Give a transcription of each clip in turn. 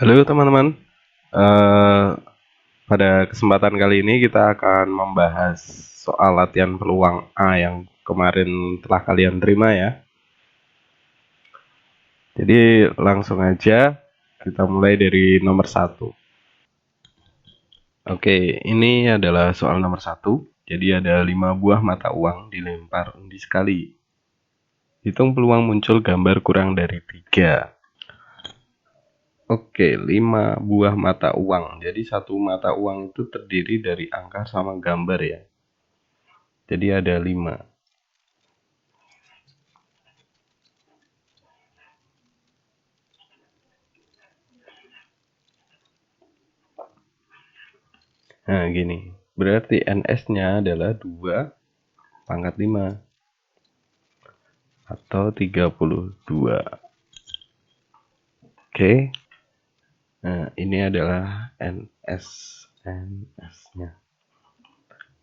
Halo teman-teman. Eh, Pada kesempatan kali ini kita akan membahas soal latihan peluang A yang kemarin telah kalian terima ya. Jadi langsung aja kita mulai dari nomor 1. Oke, ini adalah soal nomor 1. Jadi ada 5 buah mata uang dilempar undi sekali. Hitung peluang muncul gambar kurang dari 3. Oke, 5 buah mata uang. Jadi satu mata uang itu terdiri dari angka sama gambar ya. Jadi ada 5. Nah, gini. Berarti NS-nya adalah 2 pangkat 5 atau 32. Oke. Nah, ini adalah NS-nya.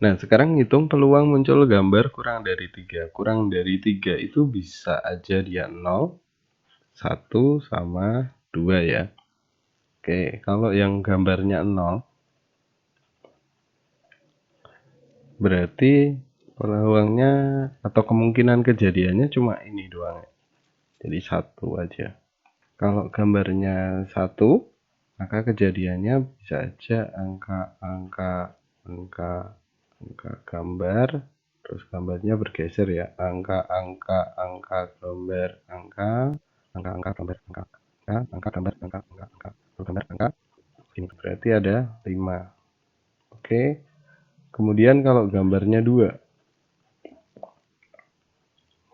Nah, sekarang hitung peluang muncul gambar kurang dari 3. Kurang dari 3 itu bisa aja dia 0, 1, sama 2 ya. Oke, kalau yang gambarnya 0, berarti peluangnya atau kemungkinan kejadiannya cuma ini doang. Jadi 1 aja. Kalau gambarnya 1, maka kejadiannya bisa aja angka gambar, terus gambarnya bergeser ya. Angka gambar, angka gambar, angka gambar, gambar, angka. Ini berarti ada 5. Oke. Kemudian kalau gambarnya 2,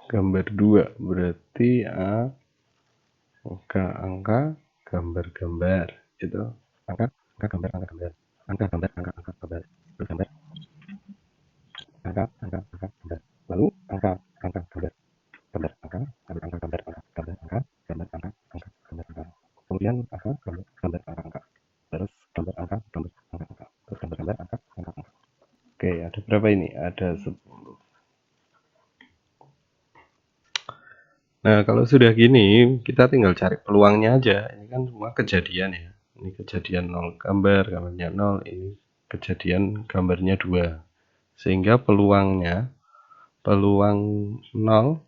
gambar 2 berarti angka gambar-gambar itu angka gambar, angka gambar, gambar, gambar, gambar, lalu angka gambar, gambar, kemudian angka, terus gambar angka, terus gambar angka. Oke, ada berapa ini? Ada 10. Nah, kalau sudah gini, kita tinggal cari peluangnya aja. Ini kan semua kejadian ya. Ini kejadian 0 gambar, gambarnya 0. Ini kejadian gambarnya 2. Sehingga peluang 0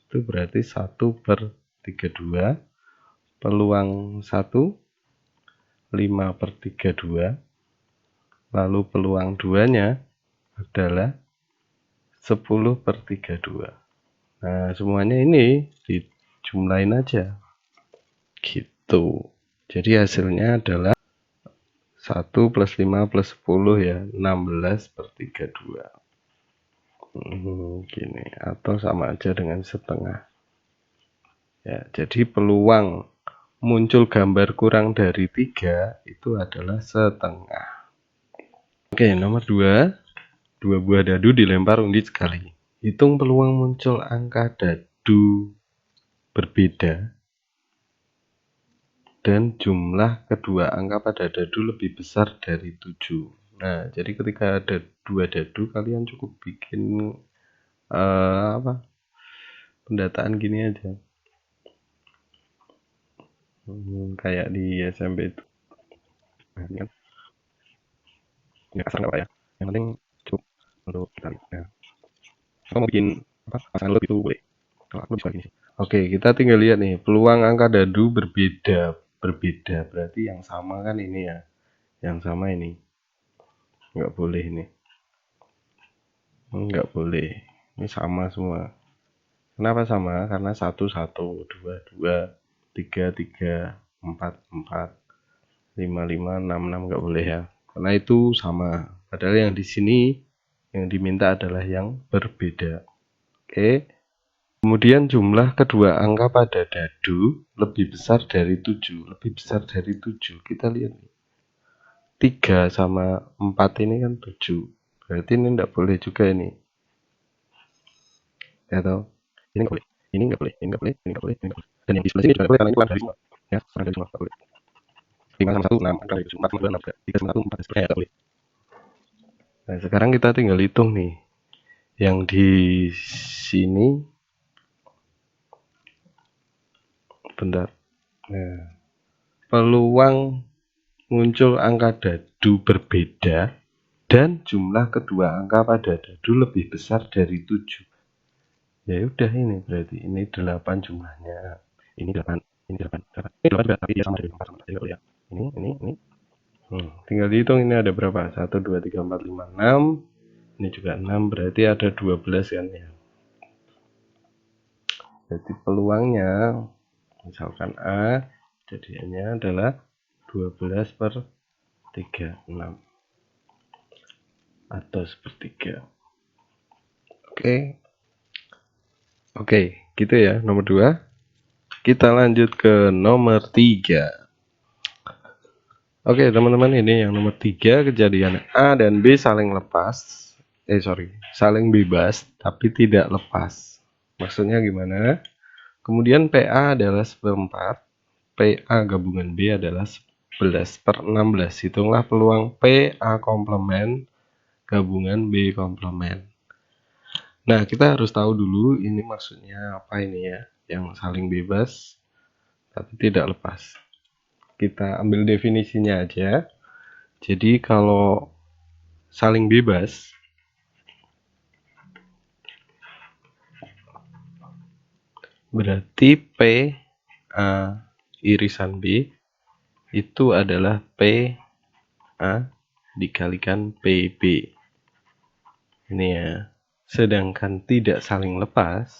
itu berarti 1/32. Peluang 1, 5/32. Lalu peluang 2-nya adalah 10/32. Nah, semuanya ini dijumlahin aja. Gitu. Jadi hasilnya adalah 1 plus 5 plus 10 ya, 16/32. Gini, atau sama aja dengan setengah. Ya, jadi peluang muncul gambar kurang dari 3 itu adalah setengah. Oke, nomor 2. 2 buah dadu dilempar undi sekali. Hitung peluang muncul angka dadu berbeda dan jumlah kedua angka pada dadu lebih besar dari 7. Nah, jadi ketika ada 2 dadu, kalian cukup bikin pendataan gini aja. Kayak di SMP itu. Nah, ini kan kasar nggak apa ya? Yang penting cukup untuk kita lihat. Ya. Kalau mau bikin pasangan lebih itu boleh. Kalau aku lebih suka gini sih. Oke, kita tinggal lihat nih. Peluang angka dadu berbeda. Berbeda berarti yang sama kan ini ya. Yang sama ini. Nggak boleh ini. Nggak boleh. Ini sama semua. Kenapa sama? Karena 1, 1, 2, 2, 3, 3, 4, 4, 5, 5, 6, 6 nggak boleh ya. Karena itu sama. Padahal yang di sini yang diminta adalah yang berbeda. Oke. Kemudian jumlah kedua angka pada dadu lebih besar dari 7. Lebih besar dari 7. Kita lihat. 3 sama 4 ini kan 7. Berarti ini tidak boleh juga ini. Ya toh? Ini nggak boleh. Ini nggak boleh. Ini nggak boleh. Ini nggak boleh. Ini nggak boleh. Dan yang di sebelah sini juga nggak boleh karena ini kurang dari semua. Ya, kurang dari semua. Nggak boleh. 5 sama 1, 6. Kurang dari 4 sama 2, 6. 3 sama 1, 4. Dan seterusnya ya nggak boleh. Nah, sekarang kita tinggal hitung nih. Yang di sini. Bentar. Nah, peluang muncul angka dadu berbeda dan jumlah kedua angka pada dadu lebih besar dari 7. Ya udah, ini berarti ini 8 jumlahnya. Ini 8, ini 8, 8. Ini 8 juga, tapi dia sama dari 4 sama 4. Ya. Ini. Tinggal dihitung ini ada berapa? 1, 2, 3, 4, 5, 6. Ini juga 6, berarti ada 12 kan ya. Jadi peluangnya, misalkan A, jadiannya adalah 12/36 atau sepertiga. Oke, gitu ya nomor 2. Kita lanjut ke nomor 3. Oke teman-teman, ini yang nomor 3, kejadian A dan B saling saling bebas tapi tidak lepas. Maksudnya gimana? Kemudian PA adalah 1/4, PA gabungan B adalah 11/16. Hitunglah peluang PA komplement gabungan B komplement. Nah, kita harus tahu dulu ini maksudnya apa ini ya, yang saling bebas tapi tidak lepas. Kita ambil definisinya aja. Jadi kalau saling bebas, berarti P A irisan B itu adalah P A dikalikan PB. Ini ya. Sedangkan tidak saling lepas,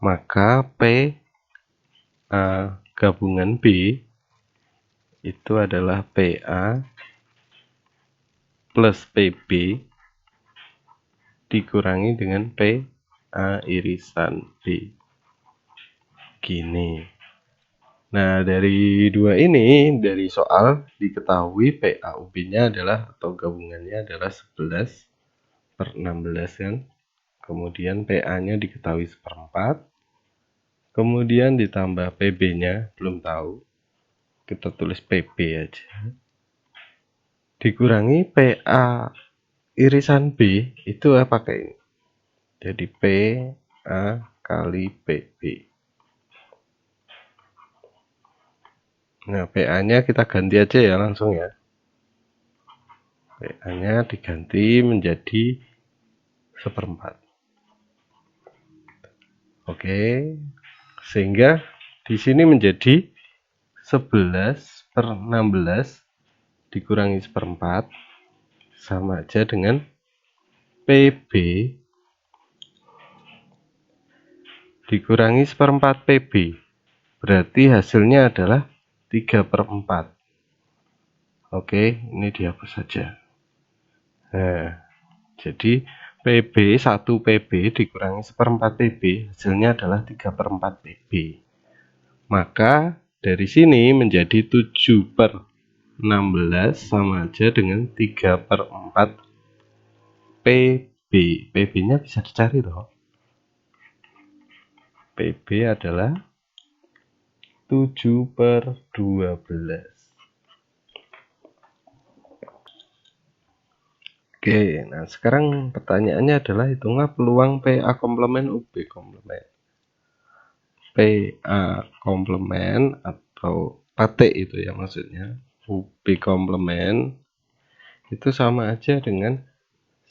maka P A gabungan B itu adalah PA plus PB dikurangi dengan PA irisan B. Gini. Nah, dari dua ini, dari soal diketahui PAUB-nya adalah, atau gabungannya adalah 11/16 kan. Kemudian PA-nya diketahui 1/4. Kemudian ditambah PB-nya, belum tahu. Kita tulis PB aja. Dikurangi PA irisan B, itu pakai ini. Jadi PA kali PB. Nah, PA-nya kita ganti aja ya langsung ya. PA-nya diganti menjadi 1/4. Oke. Sehingga di sini menjadi 11/16 dikurangi 1/4 sama aja dengan PB dikurangi 1/4 PB. Berarti hasilnya adalah 3/4. Oke, ini dihapus saja. Nah, jadi PB 1 PB dikurangi 1/4 PB hasilnya adalah 3/4 PB. Maka dari sini menjadi 7/16 sama aja dengan 3/4 PB. PB-nya bisa dicari loh. PB adalah 7/12. Oke, nah sekarang pertanyaannya adalah hitunglah peluang PA komplement UB komplement. PA komplement atau PATE itu ya maksudnya, UB komplement itu sama aja dengan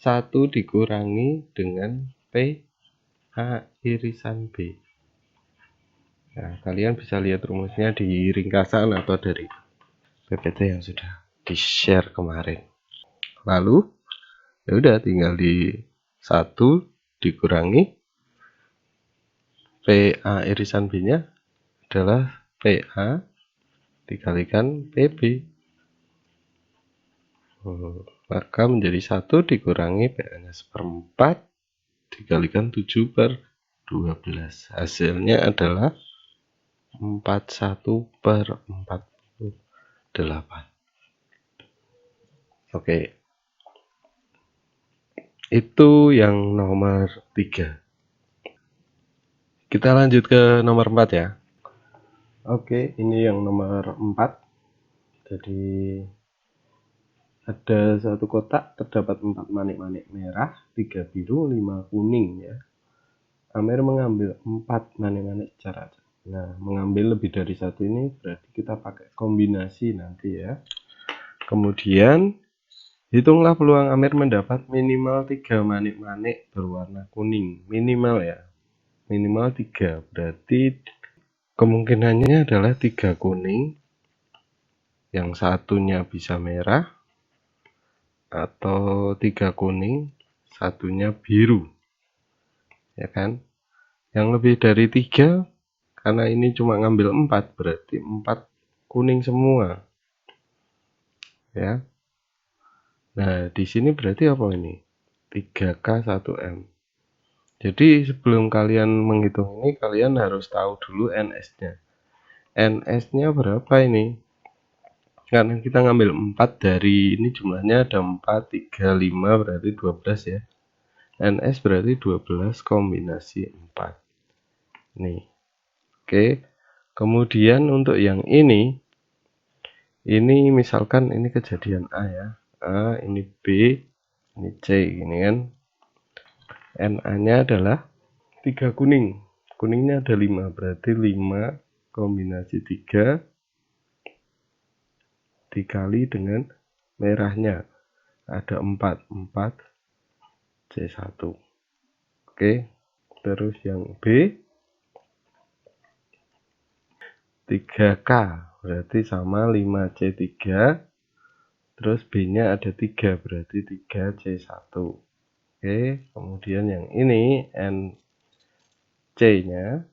1 dikurangi dengan PA irisan B. Nah, kalian bisa lihat rumusnya di ringkasan atau dari PPT yang sudah di-share kemarin. Lalu ya udah tinggal di 1 dikurangi PA irisan B-nya adalah PA dikalikan PB. Maka menjadi 1 dikurangi PA-nya 1/4 dikalikan 7/12. Hasilnya adalah 41/48. Oke. Itu yang nomor 3. Kita lanjut ke nomor 4 ya. Oke, ini yang nomor 4. Jadi ada satu kotak terdapat 4 manik-manik merah, 3 biru, 5 kuning ya. Amir mengambil 4 manik-manik secara acak. Nah, mengambil lebih dari satu ini berarti kita pakai kombinasi nanti ya. Kemudian hitunglah peluang Amir mendapat minimal 3 manik-manik berwarna kuning. Minimal ya. Minimal 3. Berarti kemungkinannya adalah 3 kuning. Yang satunya bisa merah. Atau 3 kuning, satunya biru. Ya kan? Yang lebih dari 3, karena ini cuma ngambil 4, berarti 4 kuning semua. Ya. Nah, di sini berarti apa ini? 3K 1M. Jadi sebelum kalian menghitung ini, kalian harus tahu dulu NS-nya. NS-nya berapa ini? Karena kita ngambil 4 dari ini jumlahnya ada 4, 3, 5 berarti 12 ya. NS berarti 12 kombinasi 4. Nih. Oke. Kemudian untuk yang ini misalkan ini kejadian A ya. A, ini B, ini C, gini kan. NA-nya adalah 3 kuning. Kuningnya ada 5, berarti 5 kombinasi 3 dikali dengan merahnya. Ada 4 C1. Oke. Terus yang B 3K, berarti sama 5C3. Terus B-nya ada 3, berarti 3C1. Oke, kemudian yang ini NC-nya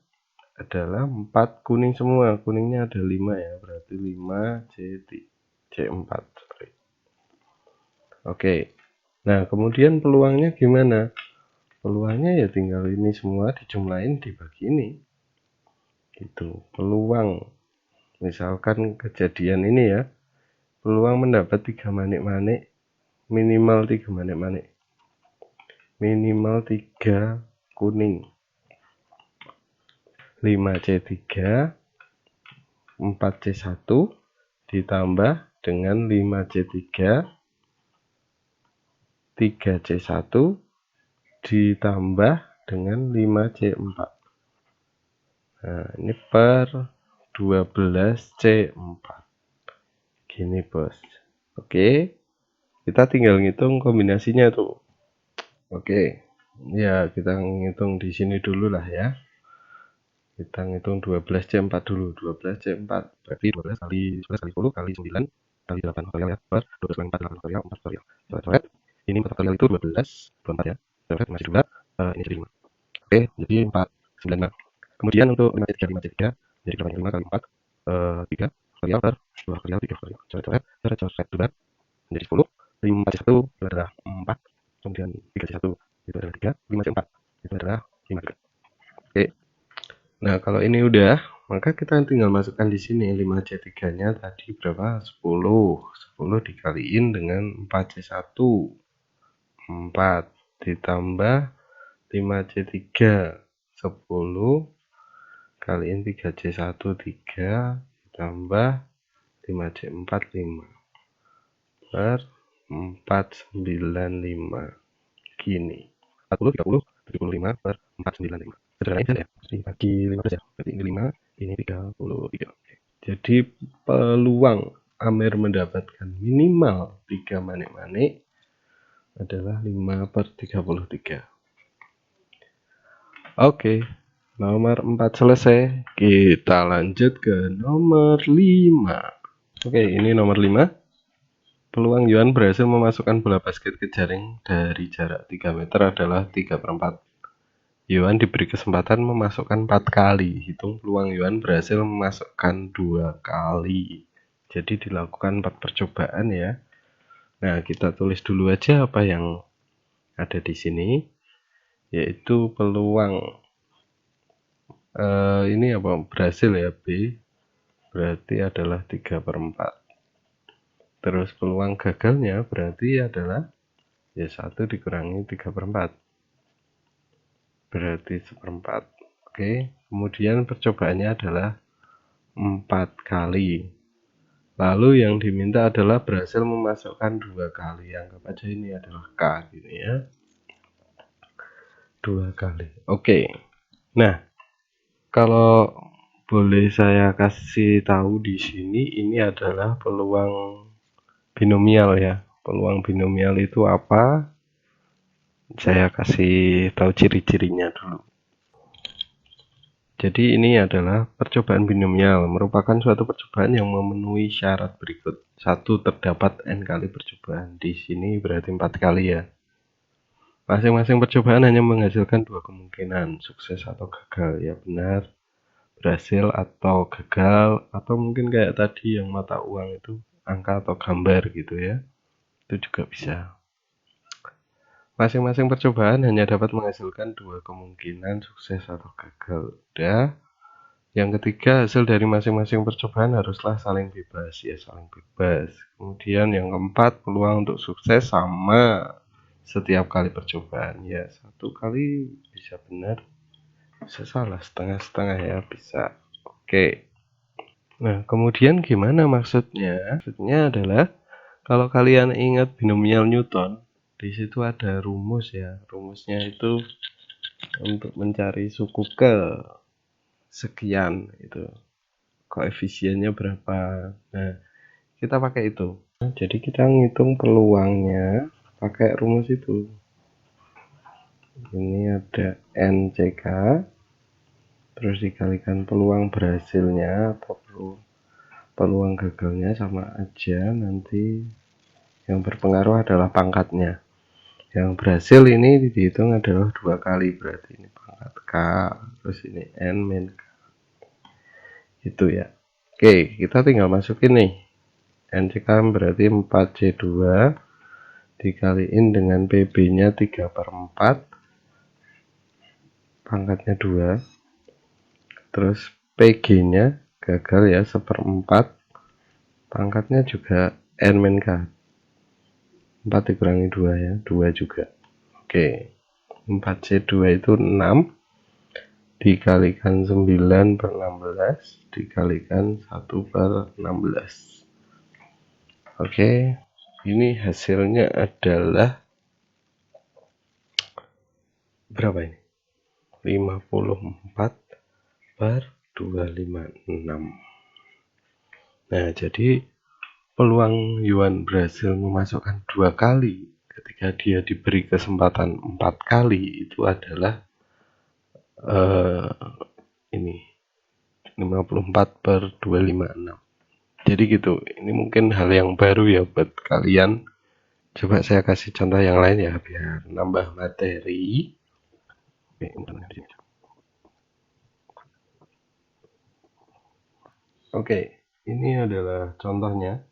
adalah 4 kuning semua. Kuningnya ada 5 ya, berarti 5C4. Sorry. Oke. Nah, kemudian peluangnya gimana? Peluangnya ya tinggal ini semua dijumlahin dibagi ini. Gitu. Peluang misalkan kejadian ini ya. Peluang mendapat 3 manik-manik, minimal 3 manik-manik. Minimal 3 kuning. 5C3 4C1 ditambah dengan 5C3 3C1 ditambah dengan 5C4. Nah, ini per 12C4. Gini, Bos. Oke. Kita tinggal ngitung kombinasinya tuh. Oke. Ya, kita ngitung di sini dulu lah ya. Kita ngitung 12C4 dulu. 12C4 berarti 12 kali 11 kali 10 kali 9 kali 8 faktorial ya. Per 12 kali 4 kali 8 faktorial 4 faktorial. Coret-coret. Ini 4 faktorial itu 12, 24 ya. Coret masih 2, ini jadi 5. Oke, jadi 495. Kemudian untuk 5C3 jadi 5 kali 4 3 faktorial per 2 faktorial 3 faktorial. Coret-coret, coret-coret 2 menjadi 10. 5C1 itu adalah 4. Kemudian 3C1 itu adalah 3. 5C4 itu adalah 5 juga. Oke. Nah, kalau ini udah, maka kita tinggal masukkan di sini 5C3-nya tadi berapa? 10. 10 dikaliin dengan 4C1. 4 ditambah 5C3 10 kaliin 3C1 3 ditambah 5C4 5 per 495 gini 40 30 75 per 495 sederhana ya dibagi 15 ya berarti ini 5 ini 33. Jadi peluang Amir mendapatkan minimal 3 manik-manik adalah 5 per 33. Oke, nomor 4 selesai. Kita lanjut ke nomor 5. Oke, ini nomor 5. Peluang Yuan berhasil memasukkan bola basket ke jaring dari jarak 3 meter adalah 3/4. Yuan diberi kesempatan memasukkan 4 kali. Hitung peluang Yuan berhasil memasukkan 2 kali. Jadi dilakukan 4 percobaan ya. Nah, kita tulis dulu aja apa yang ada di sini. Yaitu peluang ini apa berhasil ya B berarti adalah 3/4. Terus peluang gagalnya berarti adalah ya 1 dikurangi 3/4 berarti 1/4. Oke, kemudian percobaannya adalah 4 kali. Lalu yang diminta adalah berhasil memasukkan 2 kali. Anggap aja ini adalah K gini ya. 2 kali. Oke. Nah, kalau boleh saya kasih tahu di sini, ini adalah peluang binomial ya. Peluang binomial itu apa? Saya kasih tahu ciri-cirinya dulu. Jadi ini adalah percobaan binomial, merupakan suatu percobaan yang memenuhi syarat berikut. 1. Terdapat n kali percobaan. Di sini berarti 4 kali ya. Masing-masing percobaan hanya menghasilkan 2 kemungkinan, sukses atau gagal. Ya benar, berhasil atau gagal, atau mungkin kayak tadi yang mata uang itu angka atau gambar gitu ya. Itu juga bisa. Masing-masing percobaan hanya dapat menghasilkan 2 kemungkinan, sukses atau gagal. Udah. Yang ketiga, hasil dari masing-masing percobaan haruslah saling bebas. Ya, saling bebas. Kemudian yang keempat, peluang untuk sukses sama setiap kali percobaan. Ya, 1 kali bisa benar, bisa salah, setengah-setengah ya, bisa. Oke. Nah, kemudian gimana maksudnya? Maksudnya adalah, kalau kalian ingat binomial Newton, di situ ada rumus ya. Rumusnya itu untuk mencari suku ke sekian itu. Koefisiennya berapa. Nah, kita pakai itu. Jadi kita ngitung peluangnya pakai rumus itu. Ini ada NCK, terus dikalikan peluang berhasilnya atau peluang gagalnya sama aja. Nanti yang berpengaruh adalah pangkatnya. Yang berhasil ini dihitung adalah 2 kali, berarti ini pangkat K, terus ini N min K. Itu ya. Oke, kita tinggal masukin nih. NCK berarti 4C2 dikaliin dengan PB-nya 3/4, pangkatnya 2, terus PG-nya gagal ya 1/4, pangkatnya juga N min K, 4 dikurangi 2 ya, 2 juga. Oke, 4C2 itu 6 dikalikan 9/16 dikalikan 1/16. Oke, ini hasilnya adalah berapa ini? 54/256. Nah, jadi peluang Yuan berhasil memasukkan 2 kali ketika dia diberi kesempatan 4 kali itu adalah ini 54/256. Jadi gitu, ini mungkin hal yang baru ya buat kalian. Coba saya kasih contoh yang lain ya biar nambah materi. Oke, ini adalah contohnya.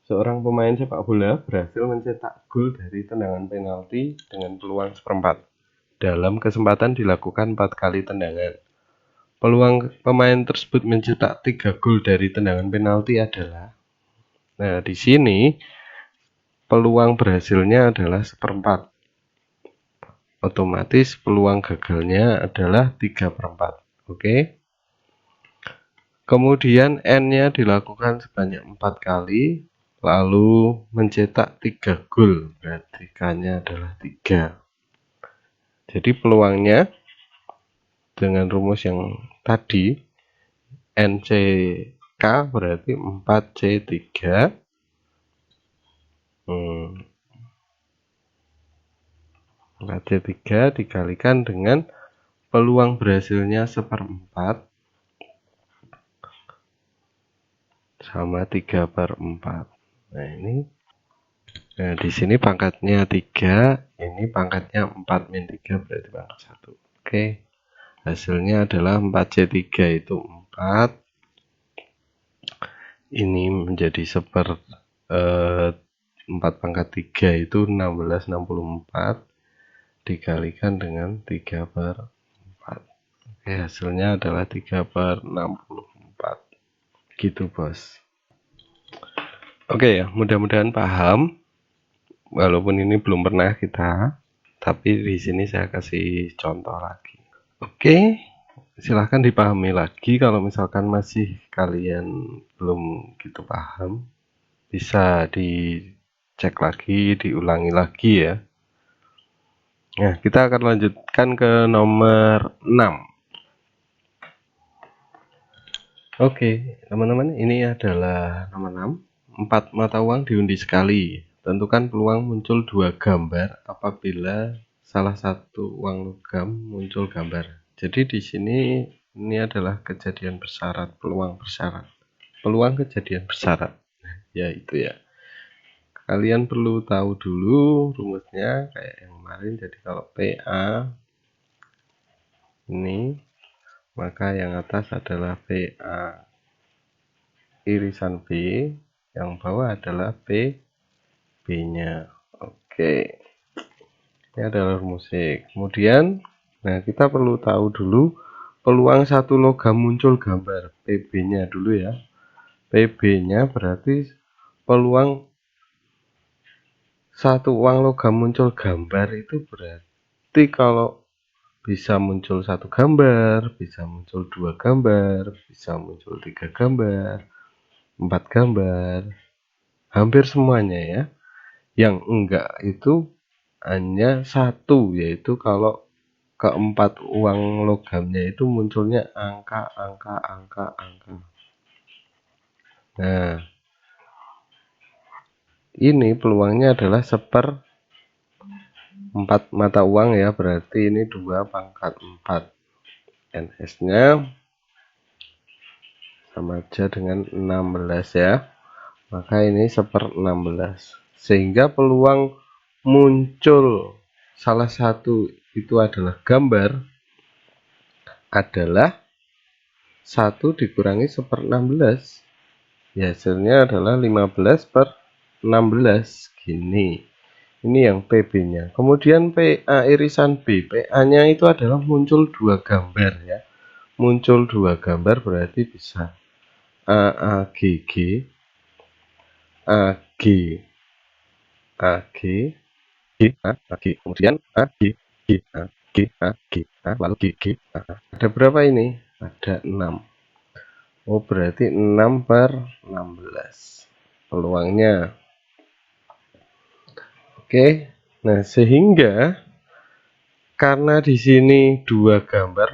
Seorang pemain sepak bola berhasil mencetak gol dari tendangan penalti dengan peluang 1/4. Dalam kesempatan dilakukan 4 kali tendangan. Peluang pemain tersebut mencetak 3 gol dari tendangan penalti adalah, nah di sini peluang berhasilnya adalah 1/4. Otomatis peluang gagalnya adalah 3/4. Oke. Kemudian N-nya dilakukan sebanyak 4 kali, lalu mencetak 3 gol, berarti K-nya adalah 3. Jadi peluangnya dengan rumus yang tadi, NCK berarti 4C3 4C3 dikalikan dengan peluang berhasilnya 1/4 sama 3/4. Nah ini, nah di sini pangkatnya 3, ini pangkatnya 4 min 3 berarti pangkat 1. Oke, hasilnya adalah 4C3 itu 4, ini menjadi 4/3 itu 16/64 dikalikan dengan 3/4. Oke, hasilnya adalah 3/64. Gitu bos. Oke ya, mudah-mudahan paham. Walaupun ini belum pernah kita, tapi di sini saya kasih contoh lagi. Oke, silahkan dipahami lagi. Kalau misalkan masih kalian belum gitu paham, bisa dicek lagi, diulangi lagi ya. Nah, kita akan lanjutkan ke nomor 6. Oke, teman-teman, ini adalah nomor 6. 4 mata uang diundi sekali. Tentukan peluang muncul 2 gambar apabila salah satu uang logam muncul gambar. Jadi di sini ini adalah kejadian bersyarat, peluang bersyarat. Peluang kejadian bersyarat. Yaitu ya. Kalian perlu tahu dulu rumusnya kayak yang kemarin. Jadi kalau PA ini, maka yang atas adalah PA irisan B, yang bawah adalah B-nya. Oke, ini adalah rumusnya. Kemudian, nah kita perlu tahu dulu peluang satu logam muncul gambar, PB-nya dulu ya. PB-nya berarti peluang satu uang logam muncul gambar itu berarti kalau bisa muncul satu gambar, bisa muncul dua gambar, bisa muncul tiga gambar, 4 gambar, hampir semuanya ya. Yang enggak itu hanya satu, yaitu kalau keempat uang logamnya itu munculnya angka. Nah, ini peluangnya adalah 1/4 mata uang ya, berarti ini 2 pangkat 4. NS-nya sama aja dengan 16 ya. Maka ini 1/16. Sehingga peluang muncul salah satu itu adalah gambar adalah 1 dikurangi 1/16. Ya, hasilnya adalah 15/16 gini. Ini yang PB-nya. Kemudian PA irisan B. PA-nya itu adalah muncul 2 gambar ya. Muncul 2 gambar berarti bisa AAGG, AG, AG, AG, kemudian AG, G, AG, AG, lalu GG. Ada berapa ini? Ada 6. Oh, berarti 6/16 peluangnya. Oke. Nah, sehingga karena di sini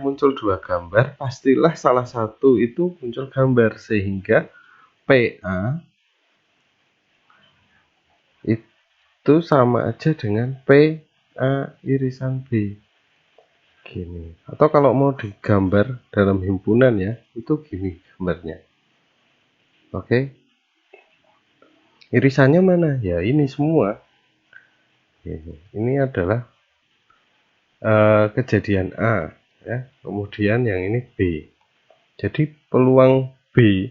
muncul dua gambar, pastilah salah satu itu muncul gambar, sehingga PA itu sama aja dengan PA irisan B. Gini. Atau kalau mau digambar dalam himpunan ya, itu gini gambarnya. Oke. Irisannya mana? Ya, ini semua. Ini adalah kejadian A ya. Kemudian yang ini B. Jadi peluang B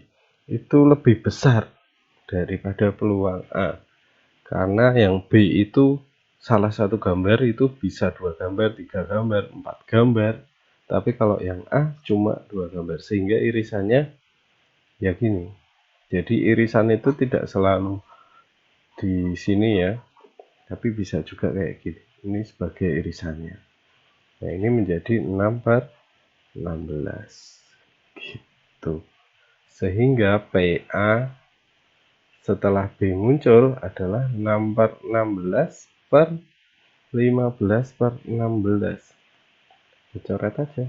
itu lebih besar daripada peluang A. Karena yang B itu salah satu gambar itu bisa 2 gambar, 3 gambar, 4 gambar. Tapi kalau yang A cuma 2 gambar, sehingga irisannya ya gini. Jadi irisan itu tidak selalu di sini ya, tapi bisa juga kayak gini. Ini sebagai irisannya. Nah, ini menjadi 6/16 gitu. Sehingga PA setelah B muncul adalah 6/16/15/16. Dicoret aja.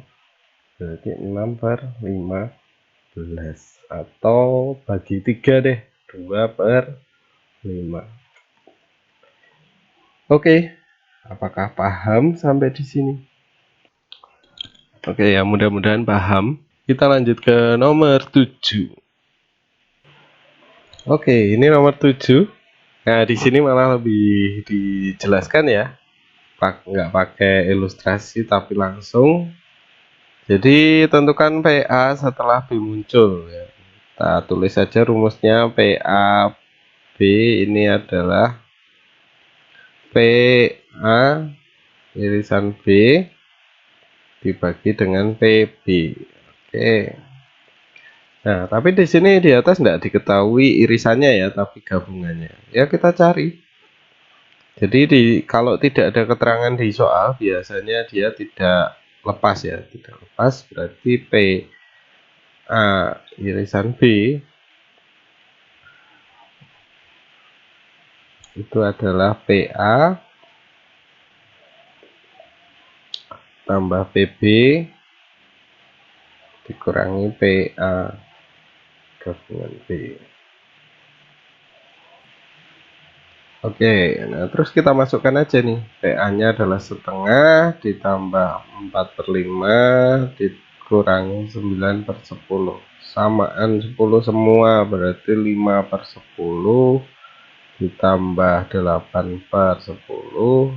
Berarti 6/15 atau bagi 3 deh, 2/5. Oke, apakah paham sampai di sini? Oke ya, mudah-mudahan paham. Kita lanjut ke nomor 7. Oke, ini nomor 7. Nah, di sini malah lebih dijelaskan ya. Nggak pakai ilustrasi tapi langsung. Jadi tentukan PA setelah B muncul ya. Kita tulis saja rumusnya. PA B ini adalah PA irisan B dibagi dengan PB. Oke. Nah, tapi di sini di atas tidak diketahui irisannya ya, tapi gabungannya. Ya kita cari. Jadi kalau tidak ada keterangan di soal, biasanya dia tidak lepas ya, tidak lepas berarti PA irisan B itu adalah PA tambah PB dikurangi PA. gabungan B. Oke, nah terus kita masukkan aja nih, PA-nya adalah setengah ditambah 4/5 dikurangi 9/10. Samaan 10 semua, berarti 5/10 ditambah 8/10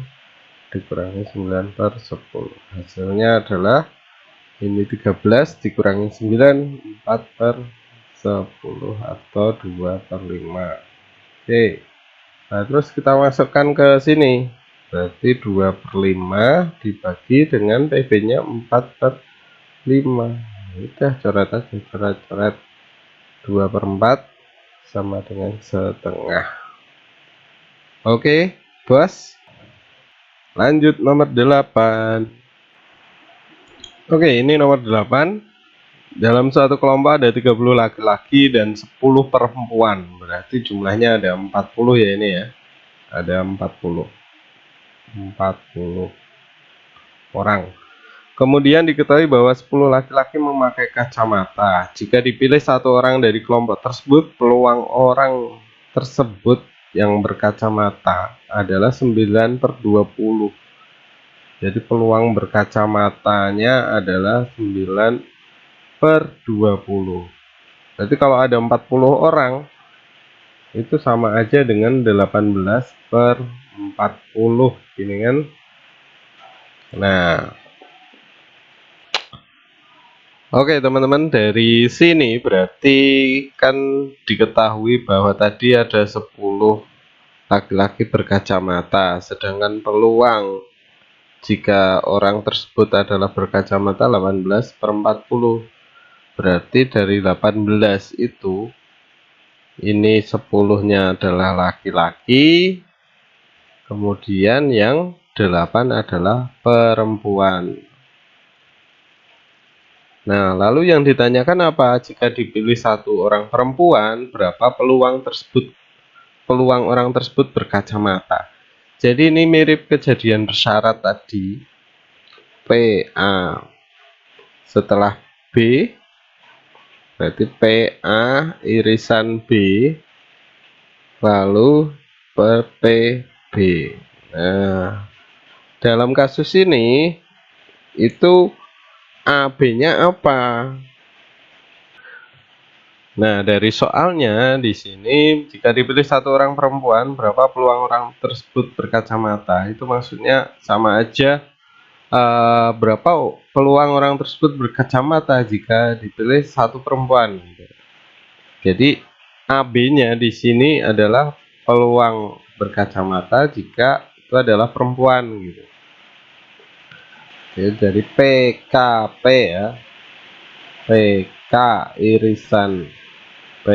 dikurangi 9/10. Hasilnya adalah ini 13 dikurangi 9, 4/10 atau 2/5. Oke. Nah, terus kita masukkan ke sini. Berarti 2/5 dibagi dengan PB-nya 4/5. Udah, coret aja, coret-coret. 2/4 sama dengan setengah. Oke, bos. Lanjut nomor 8. Oke, ini nomor 8. Dalam suatu kelompok ada 30 laki-laki dan 10 perempuan. Berarti jumlahnya ada 40 ya ini ya. Ada 40 orang. Kemudian diketahui bahwa 10 laki-laki memakai kacamata. Jika dipilih satu orang dari kelompok tersebut, peluang orang tersebut yang berkacamata adalah 9/20. Jadi peluang berkacamatanya adalah 9/20. Berarti kalau ada 40 orang, itu sama aja dengan 18/40 gini kan. Nah, oke teman-teman, dari sini berarti kan diketahui bahwa tadi ada 10 laki-laki berkacamata, sedangkan peluang jika orang tersebut adalah berkacamata 18/40. Berarti dari 18 itu ini 10-nya adalah laki-laki, kemudian yang 8 adalah perempuan. Nah, lalu yang ditanyakan apa? Jika dipilih satu orang perempuan, berapa peluang orang tersebut berkacamata? Jadi ini mirip kejadian bersyarat tadi. PA setelah B, berarti PA irisan B, lalu per PB. Nah, dalam kasus ini itu AB-nya apa? Nah, dari soalnya di sini jika dipilih satu orang perempuan, berapa peluang orang tersebut berkacamata? Itu maksudnya sama aja berapa peluang orang tersebut berkacamata jika dipilih satu perempuan. Jadi AB-nya di sini adalah peluang berkacamata jika itu adalah perempuan gitu. Jadi dari PKP ya, PK irisan P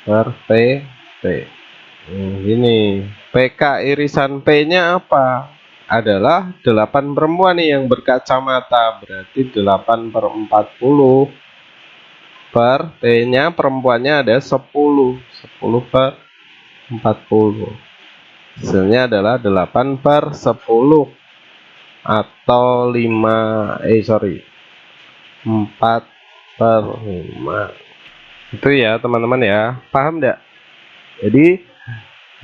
per PP. Ini PK irisan P-nya apa? Adalah 8 perempuan nih yang berkacamata, berarti 8/40 per T-nya perempuannya ada 10 10/40. Hasilnya adalah 8/10 atau 4/5. Itu ya teman-teman ya, paham enggak? Jadi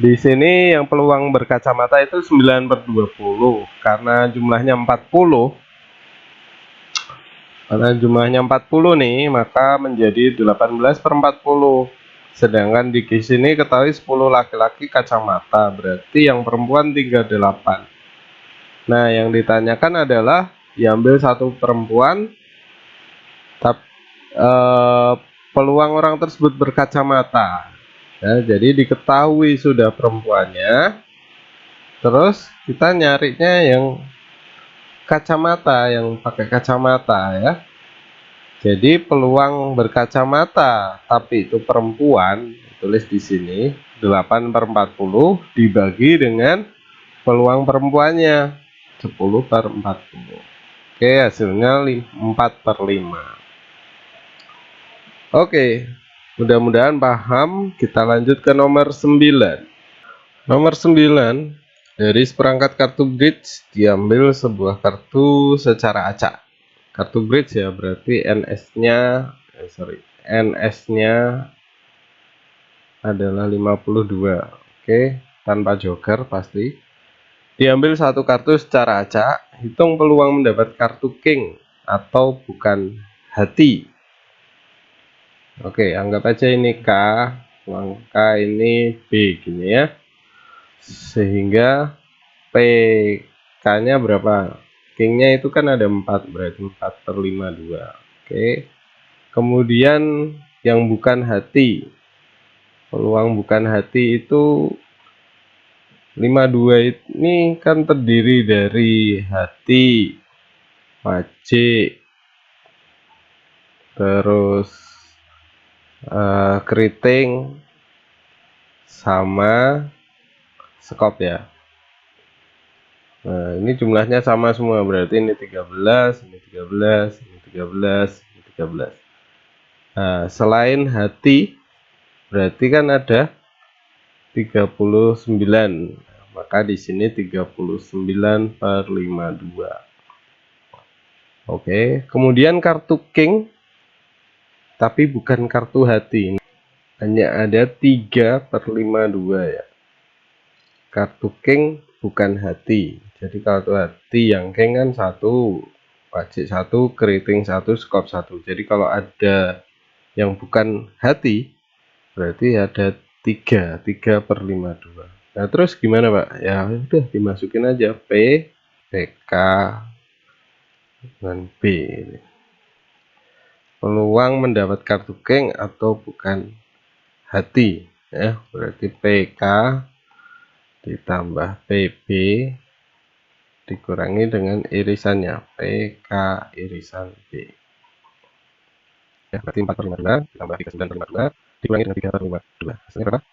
di sini yang peluang berkacamata itu 9/20 karena jumlahnya 40. Karena jumlahnya 40 nih, maka menjadi 18/40. Sedangkan di sini ketahui 10 laki-laki kacamata, berarti yang perempuan 38. Nah, yang ditanyakan adalah diambil satu perempuan, tapi peluang orang tersebut berkacamata. Ya, jadi diketahui sudah perempuannya, terus kita nyarinya yang kacamata, yang pakai kacamata ya. Jadi peluang berkacamata tapi itu perempuan, tulis di sini 8/40 dibagi dengan peluang perempuannya 10/40. Oke, hasilnya 4/5. Oke, mudah-mudahan paham. Kita lanjut ke nomor 9. Nomor 9, dari seperangkat kartu bridge diambil sebuah kartu secara acak. Kartu bridge ya, berarti NS-nya sorry, NS-nya adalah 52. Oke, tanpa joker pasti. Diambil satu kartu secara acak, hitung peluang mendapat kartu king atau bukan hati. Oke, anggap aja ini K, peluang K ini B gini ya. Sehingga PK-nya berapa? King-nya itu kan ada 4, berarti 4/52. Oke. Kemudian yang bukan hati. Peluang bukan hati itu 52 ini kan terdiri dari hati, wajik, terus keriting, sama skop ya. Nah, ini jumlahnya sama semua, berarti ini 13, ini 13, ini 13, ini 13. Nah, selain hati, berarti kan ada 39. Maka di sini 39/52. Oke, kemudian kartu king tapi bukan kartu hati. Hanya ada 3/52 ya. Kartu king bukan hati. Jadi kartu hati yang king kan 1, wajik 1, keriting 1, skop 1. Jadi kalau ada yang bukan hati, berarti ada 3/52. Nah, terus gimana, Pak? Ya udah dimasukin aja P, PK dengan B. Peluang mendapat kartu king atau bukan hati ya, berarti PK ditambah PB dikurangi dengan irisannya PK irisan B. Ya, berarti 4/52 ditambah 39/52 dikurangi dengan 3/52. Hasilnya berapa?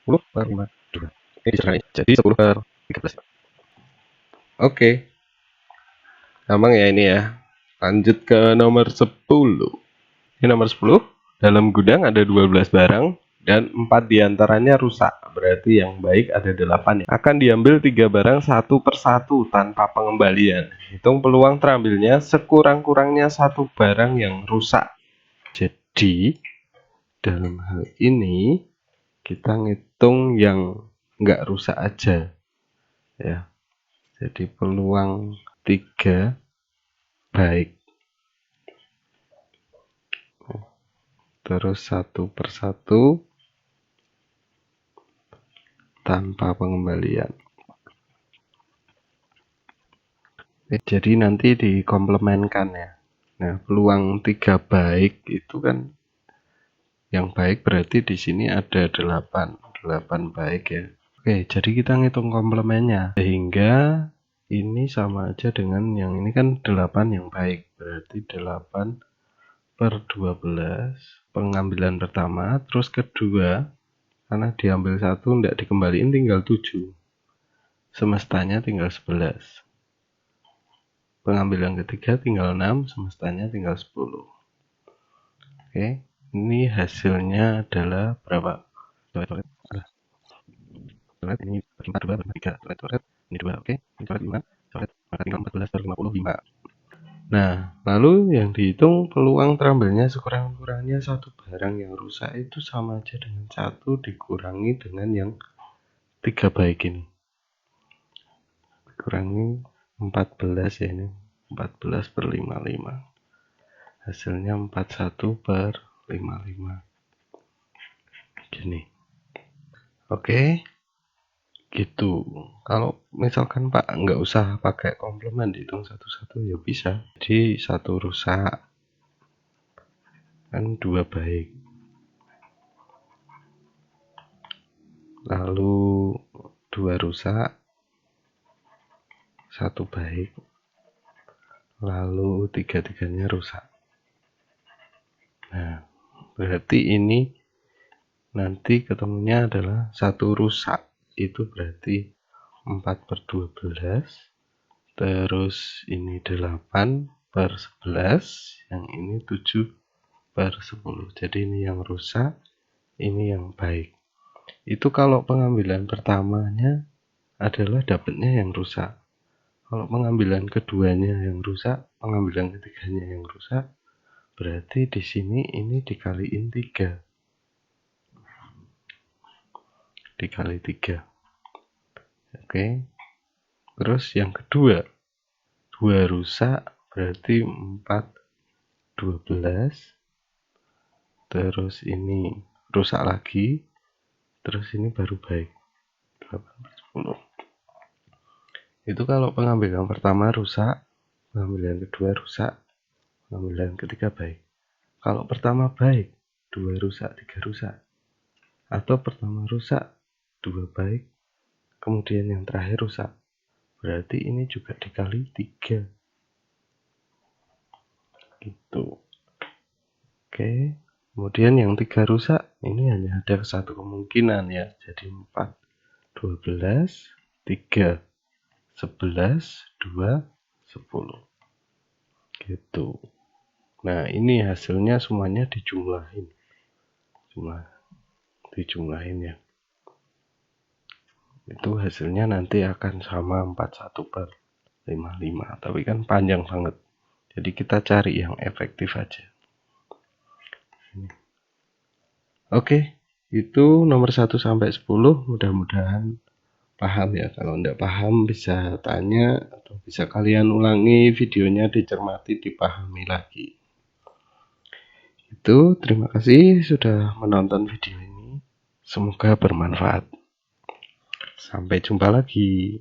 40/52. Ini dicernain jadi 10/13. Oke. Gampang ya ini ya. Lanjut ke nomor 10. Ini nomor 10. Dalam gudang ada 12 barang dan 4 diantaranya rusak. Berarti yang baik ada 8 ya. Akan diambil 3 barang satu persatu tanpa pengembalian. Hitung peluang terambilnya sekurang-kurangnya 1 barang yang rusak. Jadi dalam hal ini kita ngitung yang nggak rusak aja ya. Jadi peluang 3 baik. Terus satu persatu tanpa pengembalian. Jadi nanti dikomplemenkan ya. Nah, peluang 3 baik itu kan yang baik berarti di sini ada 8 baik ya. Oke, jadi kita ngitung komplemennya sehingga ini sama aja dengan yang ini kan 8 yang baik, berarti 8/12 pengambilan pertama, terus kedua karena diambil 1 tidak dikembaliin tinggal 7, semestanya tinggal 11. Pengambilan ketiga tinggal 6, semestanya tinggal 10. Oke, ini hasilnya adalah berapa? Ini 4, 2, 3, ini 2, oke, ini 5, maka tinggal 14/55. Nah, lalu yang dihitung peluang terambilnya sekurang-kurangnya 1 barang yang rusak itu sama aja dengan 1 dikurangi dengan yang 3 baik ini. Dikurangi 14 ya ini, 14/55. Hasilnya 41/55. Gini. Oke. Gitu. Kalau misalkan Pak nggak usah pakai komplement dihitung satu-satu ya bisa. Jadi 1 rusak kan 2 baik, lalu 2 rusak 1 baik, lalu 3-3-nya rusak. Nah, berarti ini nanti ketemunya adalah 1 rusak, itu berarti 4/12, terus ini 8/11, yang ini 7/10. Jadi ini yang rusak, ini yang baik. Itu kalau pengambilan pertamanya adalah dapatnya yang rusak. Kalau pengambilan keduanya yang rusak, pengambilan ketiganya yang rusak, Berarti di sini ini dikaliin 3. Dikali 3. Oke. Terus yang kedua, 2 rusak berarti 4, 12. Terus ini rusak lagi. Terus ini baru baik. 8/10. Itu kalau pengambilan pertama rusak, pengambilan kedua rusak, pengambilan ketiga baik. Kalau pertama baik, 2 rusak, 3 rusak. Atau pertama rusak, 2 baik, kemudian yang terakhir rusak. Berarti ini juga dikali 3. Gitu. Oke. Kemudian yang 3 rusak, ini hanya ada satu kemungkinan ya. Jadi 4, 12, 3, 11, 2, 10. Gitu. Nah, ini hasilnya semuanya dijumlahin. Dijumlahin ya. Itu hasilnya nanti akan sama 41/55. Tapi kan panjang banget. Jadi kita cari yang efektif aja. Oke, itu nomor 1 sampai 10. Mudah-mudahan paham ya. Kalau enggak paham bisa tanya atau bisa kalian ulangi videonya, dicermati, dipahami lagi. Itu terima kasih sudah menonton video ini. Semoga bermanfaat. Sampai jumpa lagi.